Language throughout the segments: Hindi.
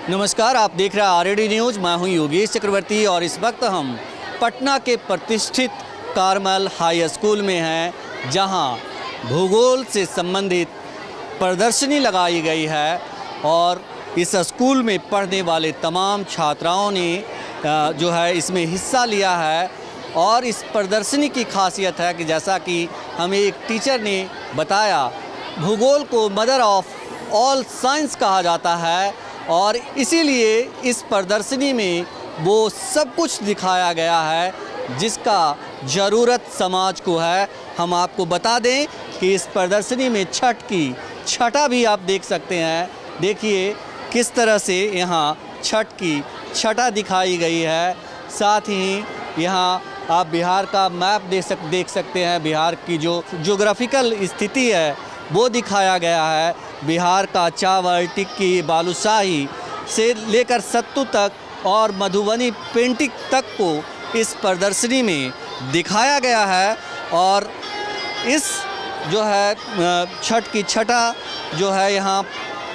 नमस्कार, आप देख रहे हैं आरएडी न्यूज़। मैं हूं योगेश चक्रवर्ती और इस वक्त हम पटना के प्रतिष्ठित कार्मल हाई स्कूल में हैं, जहां भूगोल से संबंधित प्रदर्शनी लगाई गई है और इस स्कूल में पढ़ने वाले तमाम छात्राओं ने जो है इसमें हिस्सा लिया है। और इस प्रदर्शनी की खासियत है कि जैसा कि हमें एक टीचर ने बताया, भूगोल को मदर ऑफ ऑल साइंस कहा जाता है और इसीलिए इस प्रदर्शनी में वो सब कुछ दिखाया गया है जिसका ज़रूरत समाज को है। हम आपको बता दें कि इस प्रदर्शनी में छठ की छटा भी आप देख सकते हैं। देखिए किस तरह से यहाँ छठ की छटा दिखाई गई है। साथ ही यहाँ आप बिहार का मैप देख सकते हैं। बिहार की जो ज्योग्राफिकल स्थिति है वो दिखाया गया है। बिहार का चावल, टिक्की, बालूशाही से लेकर सत्तू तक और मधुबनी पेंटिंग तक को इस प्रदर्शनी में दिखाया गया है। और इस जो है छठ की छटा जो है यहाँ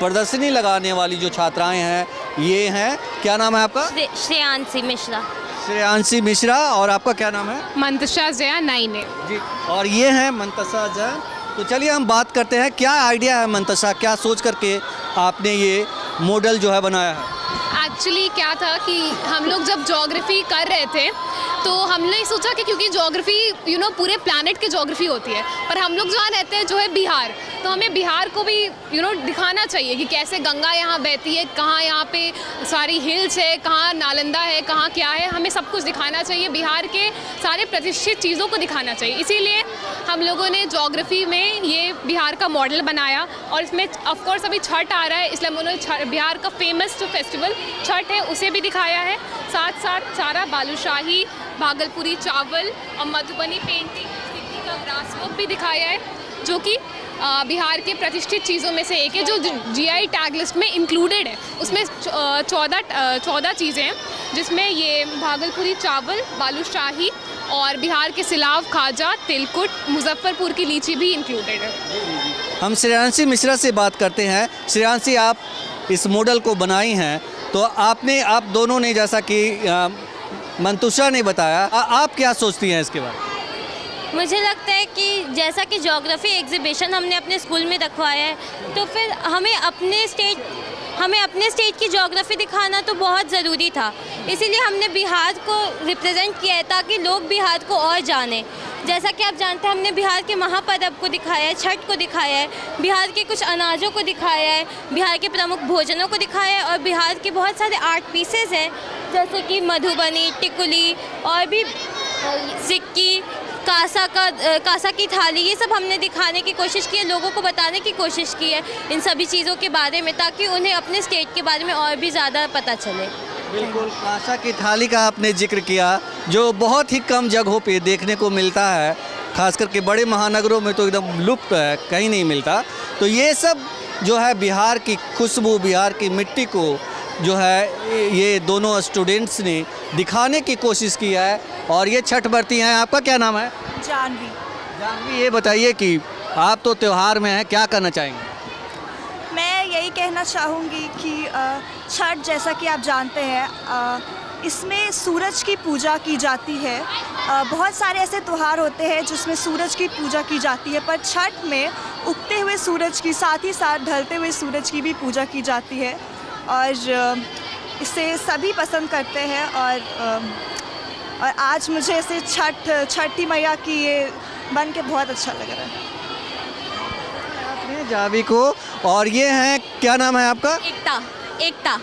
प्रदर्शनी लगाने वाली जो छात्राएं हैं ये हैं, क्या नाम है आपका? श्रेयांशी मिश्रा। श्रेयांशी मिश्रा। और आपका क्या नाम है? मंतशा जया नाइने जी। और ये हैं मंतशा जया। तो चलिए हम बात करते हैं, क्या आइडिया है मंतशा, क्या सोच करके आपने ये मॉडल जो है बनाया है? एक्चुअली क्या था कि हम लोग जब ज्योग्राफी कर रहे थे तो हमने सोचा कि क्योंकि ज्योग्राफी पूरे प्लैनेट की ज्योग्राफी होती है, पर हम लोग जहाँ रहते हैं जो है बिहार, तो हमें बिहार को भी दिखाना चाहिए कि कैसे गंगा यहाँ बहती है, कहाँ यहाँ पे सारी हिल्स है, कहाँ नालंदा है, कहाँ क्या है, हमें सब कुछ दिखाना चाहिए। बिहार के सारे प्रतिष्ठित चीज़ों को दिखाना चाहिए। इसीलिए हम लोगों ने ज्योग्राफी में ये बिहार का मॉडल बनाया और इसमें ऑफकोर्स अभी छठ आ रहा है, इसलिए हम उन्होंने बिहार का फेमस जो फेस्टिवल छठ है उसे भी दिखाया है। साथ साथ सारा बालूशाही, भागलपुरी चावल और मधुबनी पेंटिंग का ग्रास वर्क भी दिखाया है, जो कि बिहार के प्रतिष्ठित चीज़ों में से एक है, जो जीआई टैग लिस्ट में इंक्लूडेड है। उसमें 14 चीज़ें हैं, जिसमें ये भागलपुरी चावल, बालूशाही और बिहार के सिलाव, खाजा, तिलकुट, मुजफ्फरपुर की लीची भी इंक्लूडेड है। हम श्रेयांशी मिश्रा से बात करते हैं। श्रेयांशी, आप इस मॉडल को बनाई हैं, तो आप दोनों ने, जैसा कि मंतुषा ने बताया, आप क्या सोचती हैं इसके बारे में? मुझे लगता है कि जैसा कि ज्योग्राफी एग्जीबिशन हमने अपने स्कूल में रखवाया है, तो फिर हमें अपने स्टेट की ज्योग्राफी दिखाना तो बहुत ज़रूरी था। इसीलिए हमने बिहार को रिप्रेजेंट किया है ताकि लोग बिहार को और जानें। जैसा कि आप जानते हैं, हमने बिहार के महापर्व को दिखाया है, छठ को दिखाया है, बिहार के कुछ अनाजों को दिखाया है, बिहार के प्रमुख भोजनों को दिखाया है और बिहार के बहुत सारे आर्ट पीसेस हैं, जैसे कि मधुबनी, टिकुली और भी सिक्की, कासा की थाली, ये सब हमने दिखाने की कोशिश की है, लोगों को बताने की कोशिश की है इन सभी चीज़ों के बारे में, ताकि उन्हें अपने स्टेट के बारे में और भी ज़्यादा पता चले। बिल्कुल, कासा की थाली का आपने जिक्र किया, जो बहुत ही कम जगहों पे देखने को मिलता है, खास करके बड़े महानगरों में तो एकदम लुप्त है, कहीं नहीं मिलता। तो ये सब जो है बिहार की खुशबू, बिहार की मिट्टी को जो है ये दोनों स्टूडेंट्स ने दिखाने की कोशिश की है। और ये छठ व्रती हैं। आपका क्या नाम है? जानवी। जानवी, ये बताइए कि आप तो त्यौहार में हैं, क्या करना चाहेंगे? मैं यही कहना चाहूँगी कि छठ, जैसा कि आप जानते हैं, इसमें सूरज की पूजा की जाती है। बहुत सारे ऐसे त्यौहार होते हैं जिसमें सूरज की पूजा की जाती है, पर छठ में उगते हुए सूरज की साथ ही साथ ढलते हुए सूरज की भी पूजा की जाती है और इसे सभी पसंद करते हैं। और आज मुझे ऐसे छठी मैया की ये बन के बहुत अच्छा लग रहा है। जावी को। और ये हैं, क्या नाम है आपका? एकता,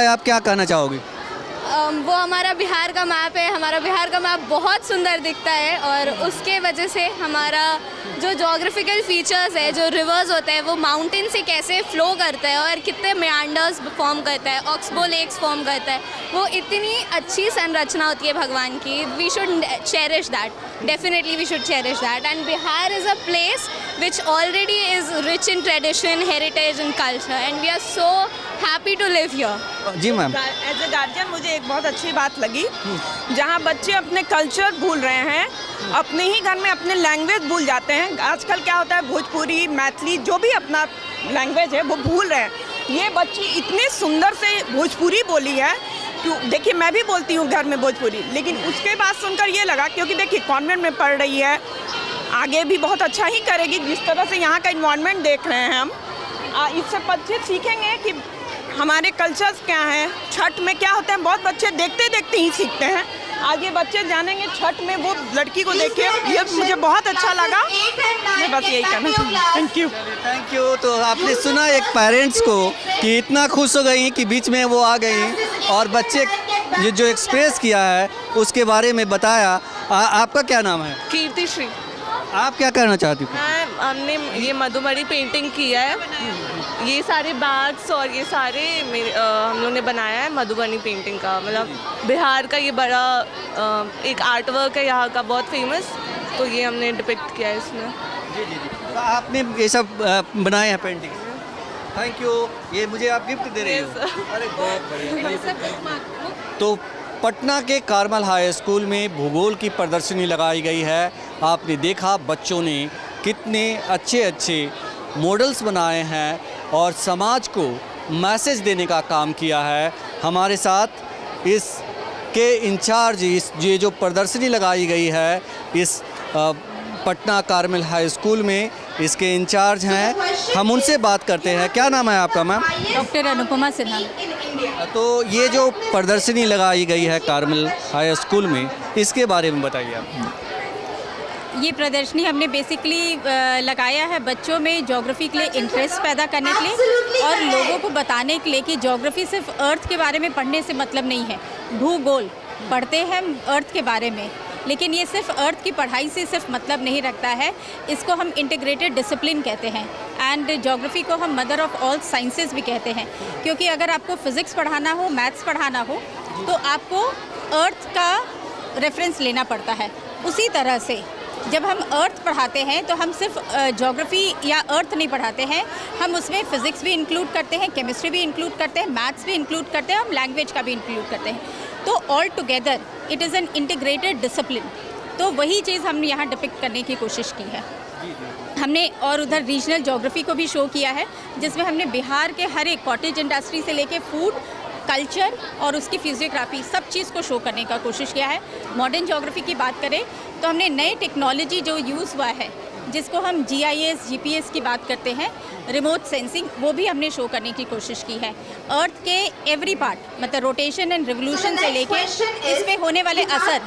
आप क्या कहना चाहोगी? वो हमारा बिहार का मैप है। हमारा बिहार का मैप बहुत सुंदर दिखता है और उसके वजह से हमारा जो ज्योग्राफिकल फीचर्स है, जो रिवर्स होते हैं, वो माउंटेन से कैसे फ्लो करता है और कितने मेंडर्स फॉर्म करता है, ऑक्सबो लेक्स फॉर्म करता है, वो इतनी अच्छी संरचना होती है भगवान की। We should cherish that, definitely we should cherish that. And Bihar is a place which already is rich in tradition, heritage and culture, and we are so happy to live here. जी मैम। एज ए गार्जियन मुझे एक बहुत अच्छी बात लगी, जहाँ बच्चे अपने कल्चर भूल रहे हैं, अपने ही घर में अपने लैंग्वेज भूल जाते हैं। आजकल क्या होता है, भोजपुरी, मैथिली, जो भी अपना लैंग्वेज है वो भूल रहे हैं। ये बच्ची इतने सुंदर से भोजपुरी बोली है कि देखिए मैं भी बोलती हूँ घर में भोजपुरी, लेकिन उसके बाद सुनकर ये लगा, क्योंकि देखिए कॉन्वेंट में पढ़ रही है, आगे भी बहुत अच्छा ही करेगी। जिस तरह से यहाँ का इन्वायरमेंट देख रहे हैं हम, इससे बच्चे सीखेंगे कि हमारे कल्चर्स क्या हैं, छठ में क्या होता है। बहुत बच्चे देखते देखते ही सीखते हैं। आज ये बच्चे जानेंगे छठ में, वो लड़की को देखिए, ये मुझे बहुत अच्छा लगा। मैं बस यही कहना चाहूँगी। Thank you. Thank you. तो आपने सुना एक पेरेंट्स को कि इतना खुश हो गई कि बीच में वो आ गई और बच्चे ये जो एक्सप्रेस किया है उसके बारे में बताया। आपका क्या नाम है? कीर्ति श्री। आप क्या करना चाहती हो? हमने ये मधुमणि पेंटिंग किया है। ये सारे बैग्स और ये सारे हम लोग ने बनाया है मधुबनी पेंटिंग का। मतलब बिहार का ये बड़ा एक आर्ट वर्क है यहाँ का, बहुत फेमस। तो ये हमने डिपिक्ट किया है इसमें। तो आपने ये सब बनाए हैं पेंटिंग? Thank you. ये मुझे आप गिफ्ट दे रहे हो? अरे बहुत बढ़िया। तो पटना के कार्मल हाई स्कूल में भूगोल की प्रदर्शनी लगाई गई है। आपने देखा बच्चों ने कितने अच्छे अच्छे मॉडल्स बनाए हैं और समाज को मैसेज देने का काम किया है। हमारे साथ इसके इंचार्ज, ये जो प्रदर्शनी लगाई गई है इस पटना कार्मल हाई स्कूल में, इसके इंचार्ज हैं। हम उनसे बात करते हैं। क्या नाम है आपका मैम? डॉक्टर अनुपमा सिन्हा। तो ये जो प्रदर्शनी लगाई गई है कार्मल हाई स्कूल में, इसके बारे में बताइए आप। ये प्रदर्शनी हमने बेसिकली लगाया है बच्चों में ज्योग्राफी के लिए इंटरेस्ट पैदा करने के लिए और लोगों को बताने के लिए कि ज्योग्राफी सिर्फ अर्थ के बारे में पढ़ने से मतलब नहीं है। भूगोल पढ़ते हैं अर्थ के बारे में, लेकिन ये सिर्फ अर्थ की पढ़ाई से सिर्फ मतलब नहीं रखता है। इसको हम इंटीग्रेटेड डिसिप्लिन कहते हैं एंड ज्योग्राफी को हम मदर ऑफ ऑल साइंसेस भी कहते हैं, क्योंकि अगर आपको फिज़िक्स पढ़ाना हो, मैथ्स पढ़ाना हो, तो आपको अर्थ का रेफरेंस लेना पड़ता है। उसी तरह से जब हम अर्थ पढ़ाते हैं तो हम सिर्फ ज्योग्राफी या अर्थ नहीं पढ़ाते हैं, हम उसमें फ़िज़िक्स भी इंक्लूड करते हैं, केमिस्ट्री भी इंक्लूड करते हैं, मैथ्स भी इंक्लूड करते हैं, हम लैंग्वेज का भी इंक्लूड करते हैं। तो all together it is an integrated discipline. तो वही चीज़ हमने यहाँ डिपिक्ट करने की कोशिश की है। हमने और उधर रीजनल ज्योग्राफी को भी शो किया है, जिसमें हमने बिहार के हर एक कॉटेज इंडस्ट्री से लेके फूड, कल्चर और उसकी फिजियोग्राफी सब चीज़ को शो करने का कोशिश किया है। मॉडर्न ज्योग्राफी की बात करें तो हमने नए टेक्नोलॉजी जो यूज़ हुआ है, जिसको हम GIS, GPS की बात करते हैं, रिमोट सेंसिंग, वो भी हमने शो करने की कोशिश की है। अर्थ के एवरी पार्ट, मतलब रोटेशन एंड रिवोल्यूशन से लेके इस पे होने वाले असर,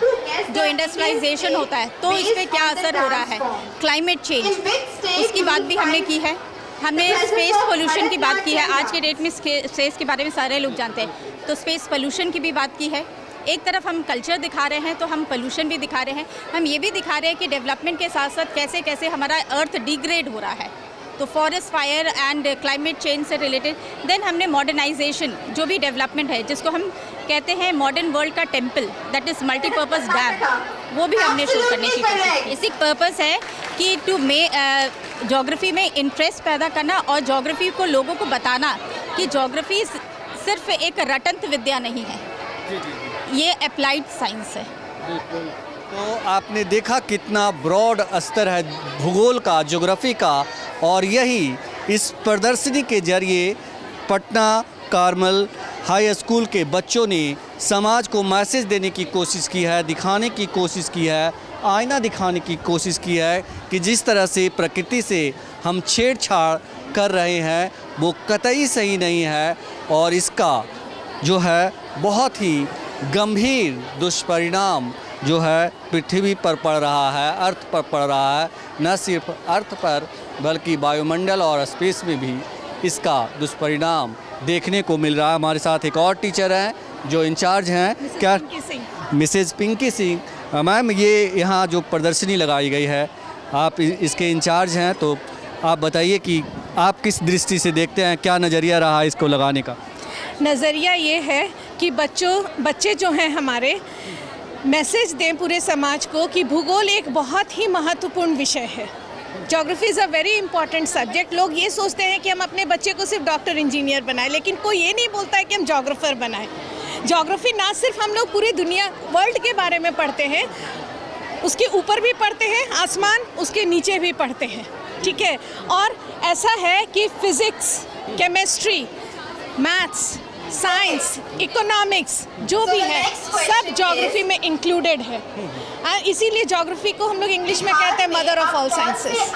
जो इंडस्ट्रियलाइजेशन होता है तो इस पर क्या असर हो रहा है, क्लाइमेट चेंज, उसकी बात भी हमने की है। हमने स्पेस पोल्यूशन की बात की है। आज के डेट में स्पेस के बारे में सारे लोग जानते हैं, तो स्पेस पोल्यूशन की भी बात की है। एक तरफ हम कल्चर दिखा रहे हैं तो हम पोल्यूशन भी दिखा रहे हैं। हम ये भी दिखा रहे हैं कि डेवलपमेंट के साथ साथ कैसे कैसे हमारा अर्थ डिग्रेड हो रहा है, तो forest fire and climate change से रिलेटेड। देन हमने मॉडर्नाइजेशन, जो भी डेवलपमेंट है, जिसको हम कहते हैं मॉडर्न वर्ल्ड का temple, that is multipurpose dam, वो भी हमने शो करने की कोशिश की। बेसिक पर्पस है कि ज्योग्राफी में इंटरेस्ट पैदा करना और ज्योग्राफी को लोगों को बताना कि ज्योग्राफी सिर्फ एक रटंत विद्या नहीं है, ये अप्लाइड साइंस है। तो आपने देखा कितना ब्रॉड स्तर है भूगोल का, ज्योग्राफी का, और यही इस प्रदर्शनी के जरिए पटना कार्मल हाई स्कूल के बच्चों ने समाज को मैसेज देने की कोशिश की है, दिखाने की कोशिश की है, आईना दिखाने की कोशिश की है कि जिस तरह से प्रकृति से हम छेड़छाड़ कर रहे हैं वो कतई सही नहीं है और इसका जो है बहुत ही गंभीर दुष्परिणाम जो है पृथ्वी पर पड़ रहा है, अर्थ पर पड़ रहा है। न सिर्फ अर्थ पर बल्कि वायुमंडल और स्पेस में भी इसका दुष्परिणाम देखने को मिल रहा है। हमारे साथ एक और टीचर हैं जो इंचार्ज हैं, क्या? मिसेज पिंकी सिंह। मैम, ये यहाँ जो प्रदर्शनी लगाई गई है, आप इसके इंचार्ज हैं, तो आप बताइए कि आप किस दृष्टि से देखते हैं, क्या नज़रिया रहा इसको लगाने का? नज़रिया ये है कि बच्चे जो हैं हमारे, मैसेज दें पूरे समाज को कि भूगोल एक बहुत ही महत्वपूर्ण विषय है। Geography is a very important subject. लोग ये सोचते हैं कि हम अपने बच्चे को सिर्फ डॉक्टर इंजीनियर बनाएं, लेकिन कोई ये नहीं बोलता है कि हम ज्योग्राफर बनाएं। ज्योग्राफी ना सिर्फ हम लोग पूरी दुनिया, वर्ल्ड के बारे में पढ़ते हैं, उसके ऊपर भी पढ़ते हैं, आसमान उसके नीचे भी पढ़ते हैं, ठीक है। और ऐसा है कि physics, chemistry, maths, science, economics जो भी है सब ज्योग्राफी में इंक्लूडेड है। और इसीलिए ज्योग्राफी को हम लोग इंग्लिश में कहते हैं mother of all sciences.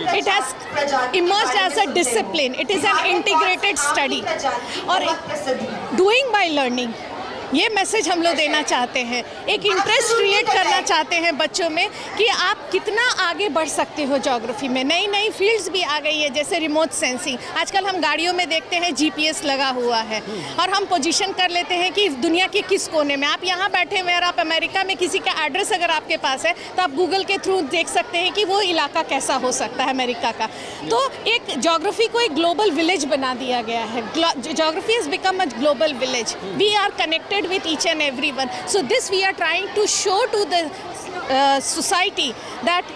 It has emerged as a discipline, it is an integrated study और डूइंग बाय लर्निंग, ये मैसेज हम लोग देना चाहते हैं। एक इंटरेस्ट क्रिएट करना चाहते हैं बच्चों में कि आप कितना आगे बढ़ सकते हो ज्योग्राफी में। नई नई फील्ड्स भी आ गई है, जैसे रिमोट सेंसिंग। आजकल हम गाड़ियों में देखते हैं जीपीएस लगा हुआ है और हम पोजीशन कर लेते हैं कि दुनिया के किस कोने में। आप यहाँ बैठे हुए और आप अमेरिका में किसी का एड्रेस अगर आपके पास है तो आप गूगल के थ्रू देख सकते हैं कि वो इलाका कैसा हो सकता है अमेरिका का। तो एक ज्योग्राफी को एक ग्लोबल विलेज बना दिया गया है। Geography has become a global village. We are connected with each and everyone. So this we are trying to show to the society that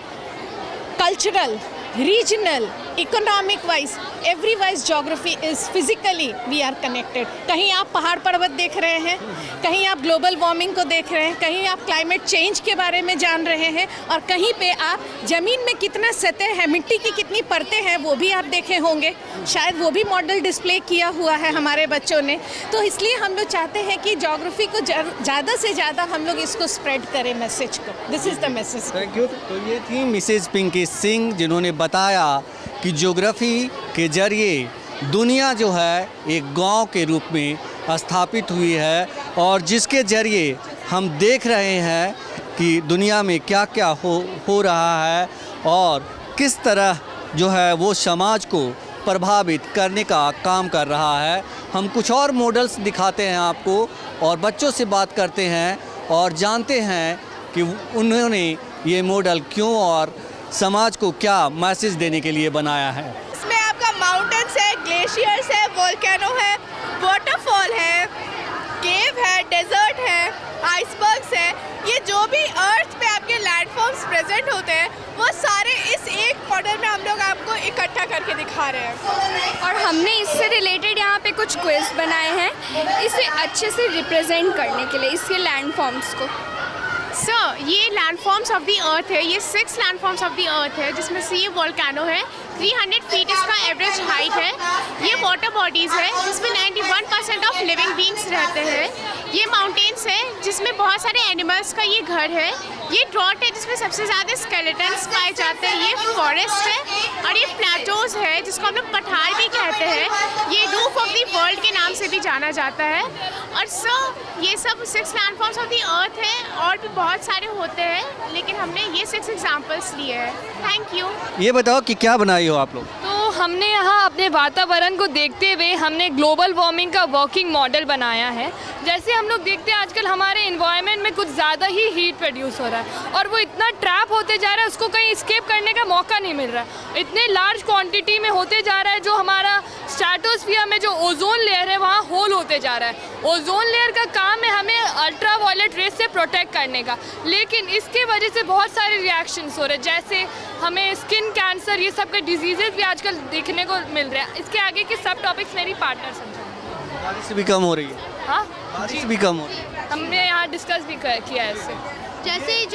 cultural, regional, economic wise, every wise geography is physically we are connected. कहीं आप पहाड़ पर्वत देख रहे हैं, कहीं आप ग्लोबल वार्मिंग को देख रहे हैं, कहीं आप क्लाइमेट चेंज के बारे में जान रहे हैं और कहीं पे आप ज़मीन में कितना सतह है, मिट्टी की कितनी परतें हैं वो भी आप देखे होंगे। शायद वो भी मॉडल डिस्प्ले किया हुआ है हमारे बच्चों ने। तो इसलिए हम लोग चाहते हैं कि ज्योग्राफी को ज़्यादा से ज़्यादा हम लोग इसको स्प्रेड करें मैसेज को। This is the message. Thank you. तो ये थी मिसेज पिंकी सिंह जिन्होंने बताया कि ज्योग्राफी के जरिए दुनिया जो है एक गांव के रूप में स्थापित हुई है और जिसके जरिए हम देख रहे हैं कि दुनिया में क्या क्या हो रहा है और किस तरह जो है वो समाज को प्रभावित करने का काम कर रहा है। हम कुछ और मॉडल्स दिखाते हैं आपको और बच्चों से बात करते हैं और जानते हैं कि उन्होंने ये मॉडल क्यों और समाज को क्या मैसेज देने के लिए बनाया है। इसमें आपका माउंटेन्स है, ग्लेशियर्स है, वोल्केनो है, वाटरफॉल है, केव है, डेजर्ट है, आइसबर्ग्स है। ये जो भी अर्थ पे आपके लैंडफॉर्म्स प्रेजेंट होते हैं वो सारे इस एक मॉडल में हम लोग आपको इकट्ठा करके दिखा रहे हैं। और हमने इससे रिलेटेड यहाँ पे कुछ क्विज बनाए हैं इसे अच्छे से रिप्रेजेंट करने के लिए, इसके लैंडफॉर्म्स को। सर ये लैंडफॉर्म्स ऑफ द अर्थ है, ये 6 लैंडफॉर्म्स ऑफ द अर्थ है जिसमें से ये वोल्केनो है, 300 फीट इसका एवरेज हाइट है। ये वाटर बॉडीज़ है जिसमें 91% ऑफ लिविंग बींग्स रहते हैं। ये माउंटेन्स है जिसमें बहुत सारे एनिमल्स का ये घर है। ये ड्रॉट है जिसमें सबसे ज़्यादा स्केलेटन्स पाए जाते हैं। ये फॉरेस्ट है और ये प्लेटोज़ है जिसको हम लोग पठार भी कहते हैं। ये रूफ ऑफ द वर्ल्ड के नाम से भी जाना जाता है। और सर ये सब 6 लैंडफॉर्म्स ऑफ द अर्थ है और भी बहुत सारे होते हैं लेकिन हमने ये 6 एग्जाम्पल्स लिए हैं। Thank you. ये बताओ कि क्या बनाई हो आप लोग? तो हमने यहाँ अपने वातावरण को देखते हुए हमने ग्लोबल वार्मिंग का वर्किंग मॉडल बनाया है। जैसे हम लोग देखते हैं आजकल हमारे इन्वायरमेंट में कुछ ज़्यादा ही हीट प्रोड्यूस हो रहा है और वो इतना ट्रैप होते जा रहा है, उसको कहीं एस्केप करने का मौका नहीं मिल रहा है। इतने लार्ज क्वांटिटी में होते जा रहा है, जो हमारा स्ट्रेटोस्फीयर में जो ओजोन लेयर है वहाँ होल होते जा रहा है। ओजोन लेयर का काम है हमें अल्ट्रा वायलेट रेस से प्रोटेक्ट करने का, लेकिन इसके वजह से बहुत सारे रिएक्शंस हो रहे हैं, जैसे हमें स्किन कैंसर, ये सब के डिजीजेज भी आजकल देखने को मिल रहे हैं। इसके आगे के सब टॉपिक्स मेरी पार्टनर समझाएंगे। बारिश भी कम हो रही है। हाँ, बारिश भी कम हो रही है। हमने यहाँ डिस्कस भी किया है इससे। जैसे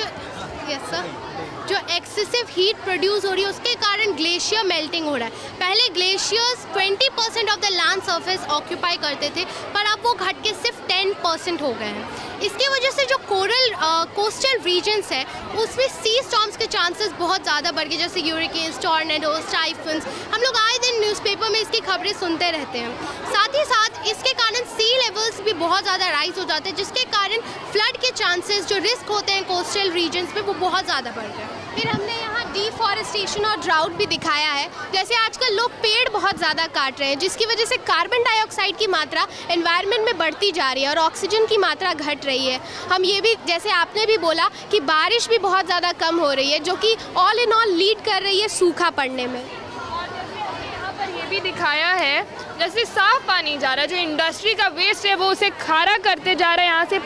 जो एक्सेसिव हीट प्रोड्यूस हो रही है उसके कारण ग्लेशियर मेल्टिंग हो रहा है। पहले glaciers 20% of the land surface occupy करते थे पर अब वो घट के सिर्फ 10% हो गए हैं। इसकी वजह से जो कोरल कोस्टल रीजन्स है उसमें सी स्टॉर्म्स के चांसेस बहुत ज़्यादा बढ़ गए, जैसे यूरिकेन्स, टॉर्नेडोज, टाइफून्स। हम लोग आए दिन न्यूज़पेपर में इसकी खबरें सुनते रहते हैं। साथ ही साथ इसके कारण सी लेवल्स भी बहुत ज़्यादा राइज हो जाते हैं जिसके कारण फ्लड के चांसेस जो रिस्क होते हैं कोस्टल रीजन्स में वो बहुत ज़्यादा बढ़ गए। फिर हमने यहाँ डिफॉरेस्टेशन और ड्राउट भी दिखाया है। जैसे आजकल लोग पेड़ बहुत ज़्यादा काट रहे हैं जिसकी वजह से कार्बन डाइऑक्साइड की मात्रा एनवायरनमेंट में बढ़ती जा रही है और ऑक्सीजन की मात्रा घट रही है। हम ये भी, जैसे आपने भी बोला कि बारिश भी बहुत ज़्यादा कम हो रही है जो कि ऑल इन ऑल लीड कर रही है सूखा पड़ने में। यहाँ पर ये भी दिखाया है जैसे साफ पानी जा रहा है, जो इंडस्ट्री का वेस्ट है वो उसे खारा करते जा रहा है, यहाँ से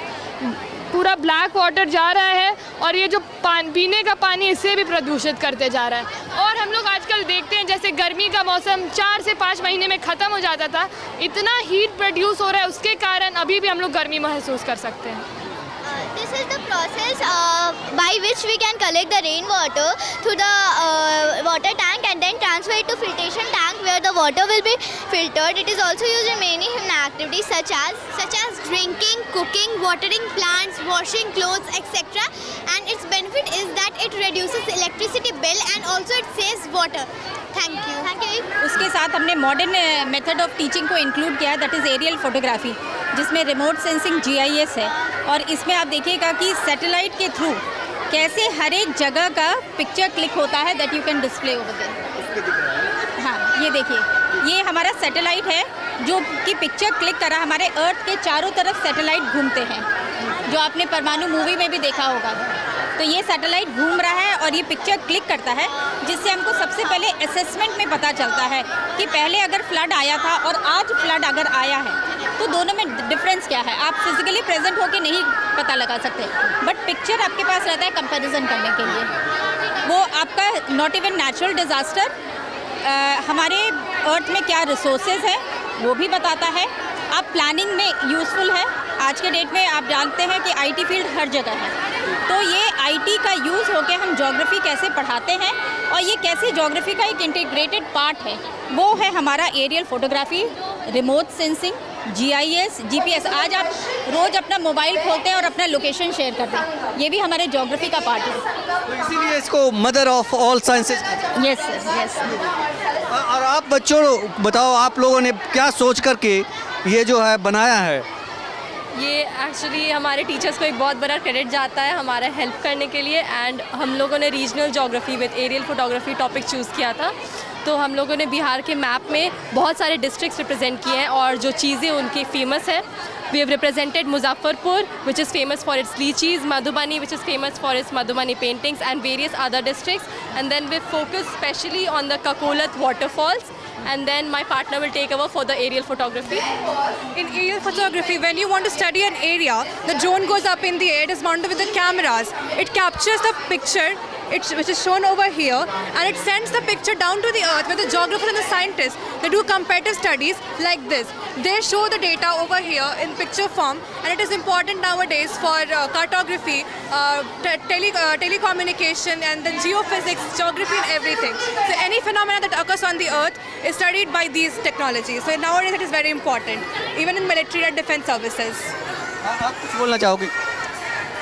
पूरा ब्लैक वाटर जा रहा है और ये जो पीने का पानी इसे भी प्रदूषित करते जा रहा है। और हम लोग आजकल देखते हैं जैसे गर्मी का मौसम 4 से 5 महीने में ख़त्म हो जाता था, इतना हीट प्रोड्यूस हो रहा है उसके कारण अभी भी हम लोग गर्मी महसूस कर सकते हैं। This is the process by which we can collect the rainwater through the water tank and then transfer it to filtration tank where the water will be filtered. It is also used in many studies such as drinking, cooking, watering plants, washing clothes, etc. And its benefit is that it reduces electricity bill and also it saves water. Thank you. Thank you. उसके साथ हमने मॉडर्न मेथड ऑफ टीचिंग को इंक्लूड किया है, दैट इज़ एरियल फोटोग्राफी, जिसमें रिमोट सेंसिंग GIS है। और इसमें आप देखिएगा कि सैटेलाइट के थ्रू कैसे हर एक जगह का पिक्चर क्लिक होता है, that you can display over there. हाँ, ये देखिए, ये हमारा सैटेलाइट है जो कि पिक्चर क्लिक कर रहा है। हमारे अर्थ के चारों तरफ सैटेलाइट घूमते हैं, जो आपने परमाणु मूवी में भी देखा होगा। तो ये सैटेलाइट घूम रहा है और ये पिक्चर क्लिक करता है, जिससे हमको सबसे पहले असेसमेंट में पता चलता है कि पहले अगर फ्लड आया था और आज फ्लड अगर आया है तो दोनों में डिफरेंस क्या है। आप फिजिकली प्रेजेंट होकर नहीं पता लगा सकते, बट पिक्चर आपके पास रहता है कंपैरिजन करने के लिए। वो आपका नॉट इवन नेचुरल डिज़ास्टर, हमारे अर्थ में क्या रिसोर्सेज है वो भी बताता है। आप प्लानिंग में यूज़फुल है। आज के डेट में आप जानते हैं कि IT फील्ड हर जगह है, तो ये IT का यूज़ होकर हम ज्योग्राफी कैसे पढ़ाते हैं और ये कैसे ज्योग्राफी का एक इंटीग्रेटेड पार्ट है, वो है हमारा aerial photography, remote sensing, GIS, GPS। आज आप रोज़ अपना मोबाइल खोलते हैं और अपना लोकेशन शेयर करते हैं, ये भी हमारे ज्योग्राफी का पार्ट है। तो इसीलिए इसको mother of all sciences. Yes sir, yes. और आप बच्चों बताओ, आप लोगों ने क्या सोच करके ये जो है बनाया है? ये एक्चुअली हमारे टीचर्स को एक बहुत बड़ा क्रेडिट जाता है हमारा हेल्प करने के लिए। एंड हम लोगों ने regional geography with aerial photography topic choose किया था, तो हम लोगों ने बिहार के मैप में बहुत सारे डिस्ट्रिक्ट्स रिप्रेजेंट किए हैं और जो चीज़ें उनकी फेमस है। We have represented Muzaffarpur, which is famous for its lychees, Madhubani, which is famous for its Madhubani paintings, and various other districts. And then we focus specially on the Kakolat waterfalls. And then my partner will take over for the aerial photography. In aerial photography, when you want to study an area, the drone goes up in the air, it is mounted with the cameras. It captures the picture, which is shown over here, and it sends the picture down to the earth where the geographers and the scientists, they do comparative studies like this. They show the data over here in picture form, and it is important nowadays for cartography, telecommunication, and then geophysics, geography and everything. So any phenomena that occurs on the earth is studied by these technologies. So nowadays it is very important, even in military and defense services. आप कुछ बोलना चाहोगे?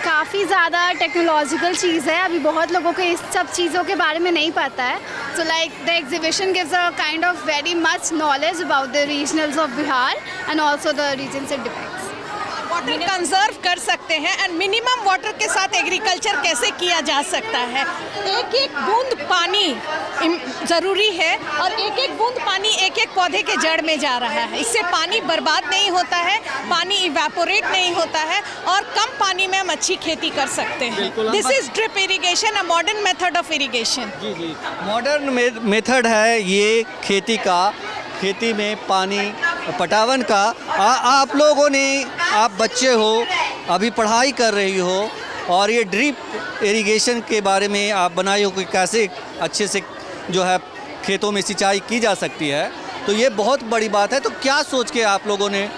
काफ़ी ज़्यादा टेक्नोलॉजिकल चीज़ है, अभी बहुत लोगों को इस सब चीज़ों के बारे में नहीं पता है। So like the exhibition gives a kind of very much knowledge about the regionals of Bihar and also the regions it depends. Water conserve कर सकते हैं एंड मिनिमम वाटर के साथ एग्रीकल्चर कैसे किया जा सकता है। एक एक बूंद पानी ज़रूरी है और एक एक बूंद पानी एक एक पौधे के जड़ में जा रहा है। इससे पानी बर्बाद नहीं होता है, पानी इवेपोरेट नहीं होता है और कम पानी में हम अच्छी खेती कर सकते हैं। This is drip irrigation, a modern method of irrigation. जी जी, मॉडर्न मेथड है ये खेती का, खेती में पानी पटावन का। आप लोगों ने, आप बच्चे हो, अभी पढ़ाई कर रही हो और ये ड्रिप इरिगेशन के बारे में आप बनाई हो कि कैसे अच्छे से जो है खेतों में सिंचाई की जा सकती है, तो ये बहुत बड़ी बात है। तो क्या सोच के आप लोगों ने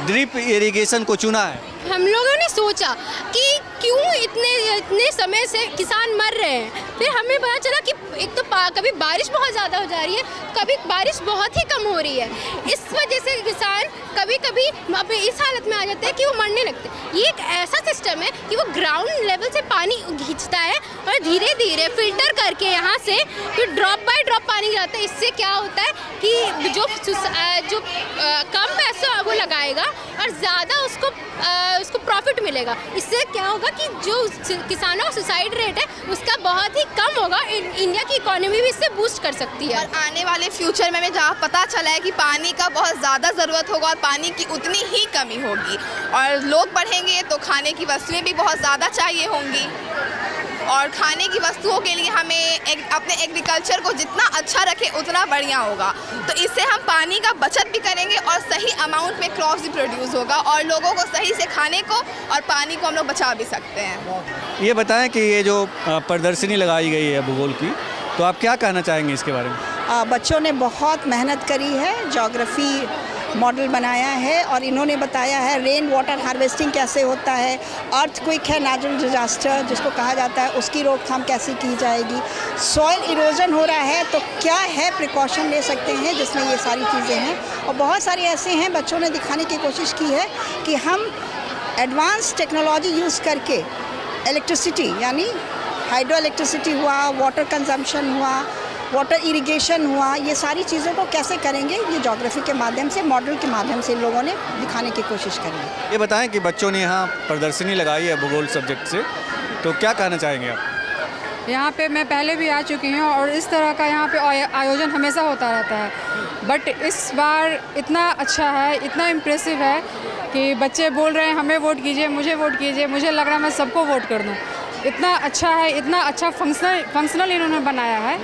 ड्रिप इरिगेशन को चुना है? हम लोगों ने सोचा कि क्यों इतने समय से किसान मर रहे हैं। फिर हमें पता चला कि एक तो कभी बारिश बहुत ज़्यादा हो जा रही है, कभी बारिश बहुत ही कम हो रही है। इस वजह से किसान कभी कभी इस हालत में आ जाते हैं कि वो मरने लगते हैं। ये एक ऐसा सिस्टम है कि वो ग्राउंड लेवल से पानी खींचता है और धीरे धीरे फिल्टर करके यहाँ से फिर ड्रॉप बाय ड्रॉप पानी जाता है। इससे क्या होता है कि जो कम पैसा वो लगाएगा और ज़्यादा उसको प्रॉफिट मिलेगा। इससे क्या होगा कि जो किसानों का सुसाइड रेट है उसका बहुत ही कम होगा। इंडिया की इकोनॉमी भी इससे बूस्ट कर सकती है। और आने वाले फ्यूचर में जहाँ पता चला है कि पानी का बहुत ज़्यादा ज़रूरत होगा और पानी की उतनी ही कमी होगी और लोग बढ़ेंगे तो खाने की वस्तुएं भी बहुत ज़्यादा चाहिए होंगी और खाने की वस्तुओं के लिए हमें अपने एग्रीकल्चर को जितना अच्छा रखें उतना बढ़िया होगा। तो इससे हम पानी का बचत भी करेंगे और सही अमाउंट में क्रॉप्स भी प्रोड्यूस होगा और लोगों को सही से खाने को और पानी को हम लोग बचा भी सकते हैं। ये बताएं कि ये जो प्रदर्शनी लगाई गई है भूगोल की, तो आप क्या कहना चाहेंगे इसके बारे में? बच्चों ने बहुत मेहनत करी है ज्योग्राफी मॉडल बनाया है और इन्होंने बताया है रेन वाटर हार्वेस्टिंग कैसे होता है, अर्थक्वेक है नेचुरल डिजास्टर जिसको कहा जाता है, उसकी रोकथाम कैसे की जाएगी, सॉइल इरोजन हो रहा है तो क्या है प्रिकॉशन ले सकते हैं जिसमें ये सारी चीज़ें हैं। और बहुत सारे ऐसे हैं बच्चों ने दिखाने की कोशिश की है कि हम एडवांस टेक्नोलॉजी यूज़ करके इलेक्ट्रिसिटी यानी हाइड्रो इलेक्ट्रिसिटी हुआ, वाटर कंजम्पशन हुआ, वाटर इरिगेशन हुआ, ये सारी चीज़ों को कैसे करेंगे ये ज्योग्राफी के माध्यम से, मॉडल के माध्यम से इन लोगों ने दिखाने की कोशिश करी है। ये बताएं कि बच्चों ने यहाँ प्रदर्शनी लगाई है भूगोल सब्जेक्ट से, तो क्या कहना चाहेंगे आप? यहाँ पे मैं पहले भी आ चुकी हूँ और इस तरह का यहाँ पे आयोजन हमेशा होता रहता है, बट इस बार इतना अच्छा है, इतना इम्प्रेसिव है कि बच्चे बोल रहे हैं हमें वोट कीजिए, मुझे वोट कीजिए, मुझे लग रहा है मैं सबको वोट कर दूँ। इतना अच्छा है, इतना अच्छा फंक्शनल इन्होंने बनाया है।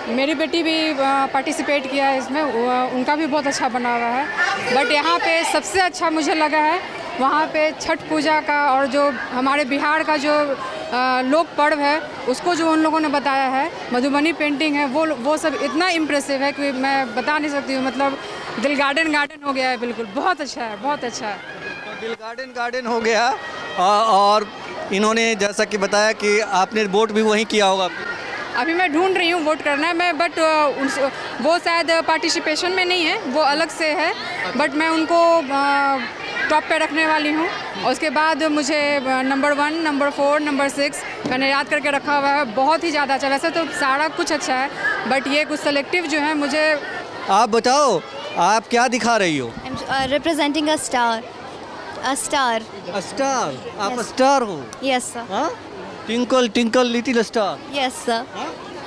मेरी बेटी भी पार्टिसिपेट किया है इसमें, उनका भी बहुत अच्छा बना हुआ है। बट यहाँ पे सबसे अच्छा मुझे लगा है वहाँ पे छठ पूजा का और जो हमारे बिहार का जो लोक पर्व है उसको जो उन लोगों ने बताया है, मधुबनी पेंटिंग है, वो सब इतना इम्प्रेसिव है कि मैं बता नहीं सकती हूँ। मतलब दिल गार्डन हो गया है, बिल्कुल बहुत अच्छा है, बहुत अच्छा है। तो दिल गार्डन हो गया। और इन्होंने जैसा कि बताया कि आपने वोट भी वहीं किया होगा। अभी मैं ढूंढ रही हूँ वोट करना है मैं, बट वो शायद पार्टिसिपेशन में नहीं है, वो अलग से है, बट मैं उनको टॉप पे रखने वाली हूँ। और उसके बाद मुझे नंबर 1, नंबर 4, नंबर 6 मैंने याद करके रखा हुआ है। बहुत ही ज़्यादा अच्छा, वैसे तो सारा कुछ अच्छा है बट ये कुछ सेलेक्टिव जो है मुझे। आप बताओ आप क्या दिखा रही हो? Representing a star. स्टार? आप स्टार हो? Yes sir. हाँ, twinkle twinkle little star. Yes sir.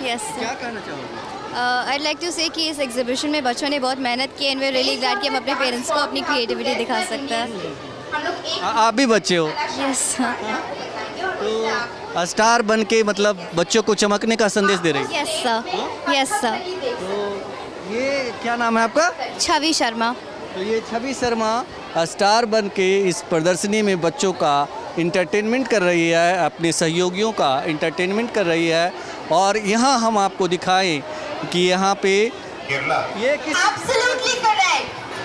Yes sir. क्या कहना चाहोगे? I'd like to say कि इस एग्जीबिशन में बच्चों ने बहुत मेहनत की एंड वी रियली ग्लैड कि हम अपने पेरेंट्स को अपनी क्रिएटिविटी दिखा सकते हैं। आप भी बच्चे हो? Yes sir. तो स्टार बन के मतलब बच्चों को चमकने का संदेश दे रही है। Yes sir. Yes sir. तो ये क्या नाम है आपका? छवि शर्मा। तो ये छवि शर्मा स्टार बन के इस प्रदर्शनी में बच्चों का इंटरटेनमेंट कर रही है, अपने सहयोगियों का इंटरटेनमेंट कर रही है। और यहाँ हम आपको दिखाएं कि यहाँ पे ये किस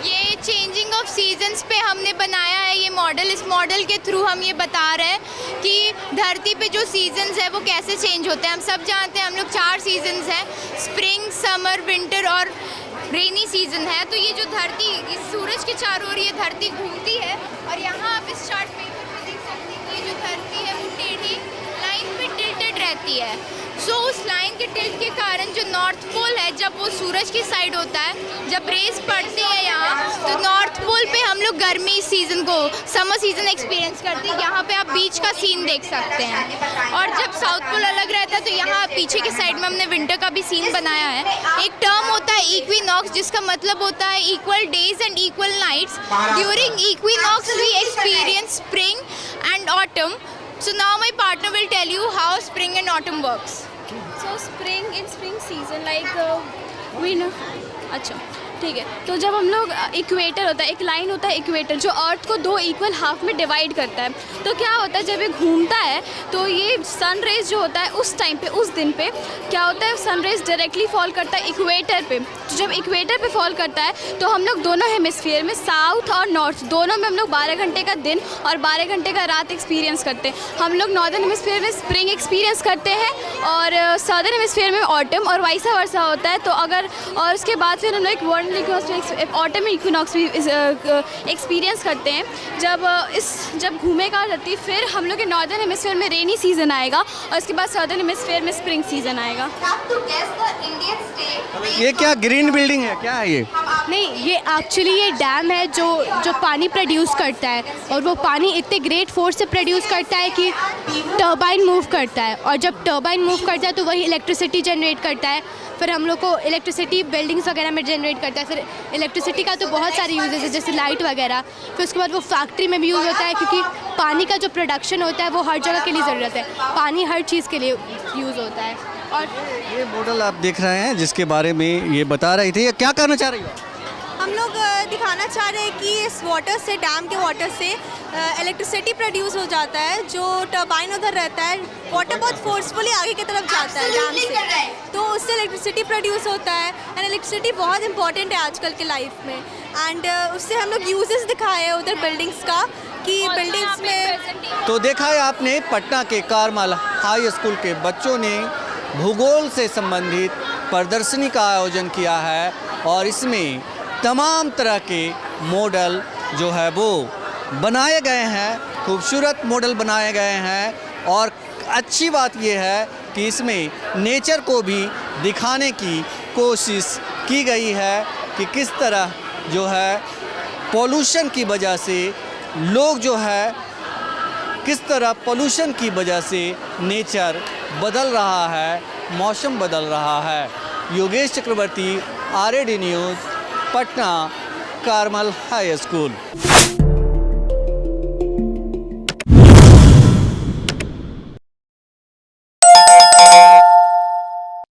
ये चेंजिंग ऑफ सीजन्स पे हमने बनाया है ये मॉडल। इस मॉडल के थ्रू हम ये बता रहे हैं कि धरती पे जो सीजन्स है वो कैसे चेंज होते हैं। हम सब जानते हैं हम लोग 4 सीजन्स हैं, स्प्रिंग, समर, विंटर और रेनी सीजन है। तो ये जो धरती इस सूरज के चारों ओर ये धरती घूमती है और यहाँ आप इस चार्ट पेपर पे देख सकते हैं कि ये जो धरती है वो टेढ़ी लाइन पे टिल्टेड रहती है। सो उस लाइन के टिल्ट के कारण जो नॉर्थ पोल है जब वो सूरज की साइड होता है, जब रेज पड़ती है यहाँ, तो नॉर्थ पोल पे हम लोग गर्मी सीजन को, समर सीजन एक्सपीरियंस करते हैं। यहाँ पे आप बीच का सीन देख सकते हैं। और जब साउथ पोल अलग रहता है तो यहाँ पीछे के साइड में हमने विंटर का भी सीन बनाया है। एक टर्म होता है इक्विनॉक्स जिसका मतलब होता है equal days and equal nights. During equinox we experience spring and autumn. So now my partner will tell you how spring and autumn works. So spring season like we know। अच्छा ठीक है, तो जब हम लोग इक्वेटर होता है, एक लाइन होता है इक्वेटर जो अर्थ को 2 इक्वल हाफ में डिवाइड करता है। तो क्या होता है जब ये घूमता है तो ये सन रेज जो होता है उस टाइम पे, उस दिन पे क्या होता है सन रेज डायरेक्टली फॉल करता है इक्वेटर पे। तो जब इक्वेटर पे फॉल करता है तो हम लोग दोनों हेमिस्फीयर में, साउथ और नॉर्थ दोनों में हम लोग 12 घंटे का दिन और 12 घंटे का रात एक्सपीरियंस करते हैं। हम लोग नॉर्दर्न हेमिस्फीयर में स्प्रिंग एक्सपीरियंस करते हैं और सदर्न हेमिस्फीयर में ऑटम और वाइसा वर्सा होता है। तो अगर और उसके बाद फिर हम लोग एक वर्ल्ड ऑटम इक्विनॉक्स भी एक्सपीरियंस करते हैं। जब घूमेगा धरती फिर हम लोग के नॉर्दर्न हेमिस्फीयर में रेनी सीजन आएगा और उसके बाद सदर्न हेमिस्फीयर में स्प्रिंग सीजन आएगा। ये क्या ग्रीन बिल्डिंग है, क्या है ये? नहीं, ये एक्चुअली ये डैम है जो पानी प्रोड्यूस करता है और वो पानी इतने ग्रेट फोर्स से प्रोड्यूस करता है कि टर्बाइन मूव करता है और जब टर्बाइन मूव करता है तो वही इलेक्ट्रिसिटी जनरेट करता है। फिर हम लोग को इलेक्ट्रिसिटी बिल्डिंग्स वगैरह में जनरेट करता है। फिर इलेक्ट्रिसिटी का तो बहुत सारे यूजेस है जैसे लाइट वगैरह। फिर उसके बाद वो फैक्ट्री में भी यूज़ होता है क्योंकि पानी का जो प्रोडक्शन होता है वो हर जगह के लिए ज़रूरत है। पानी हर चीज़ के लिए यूज़ होता है। और ये मॉडल आप देख रहे हैं जिसके बारे में ये बता रही थी, ये क्या कहना चाह रही हो? हम लोग दिखाना चाह रहे हैं कि इस वाटर से, डैम के वाटर से इलेक्ट्रिसिटी प्रोड्यूस हो जाता है। जो टर्बाइन उधर रहता है, वाटर बहुत फोर्सफुली आगे की तरफ जाता है डैम से, तो उससे इलेक्ट्रिसिटी प्रोड्यूस होता है। एंड इलेक्ट्रिसिटी बहुत इंपॉर्टेंट है आजकल के लाइफ में। एंड उससे हम लोग यूजेस दिखाए हैं उधर बिल्डिंग्स का, कि बिल्डिंग्स में। तो देखा है आपने, पटना के कारमल हाई स्कूल के बच्चों ने भूगोल से संबंधित प्रदर्शनी का आयोजन किया है और इसमें तमाम तरह के मॉडल जो है वो बनाए गए हैं, खूबसूरत मॉडल बनाए गए हैं। और अच्छी बात यह है कि इसमें नेचर को भी दिखाने की कोशिश की गई है कि किस तरह जो है पॉल्यूशन की वजह से लोग जो है, किस तरह पॉल्यूशन की वजह से नेचर बदल रहा है, मौसम बदल रहा है। Yogesh Chakraborty, RAD news, Patna, Carmel high school.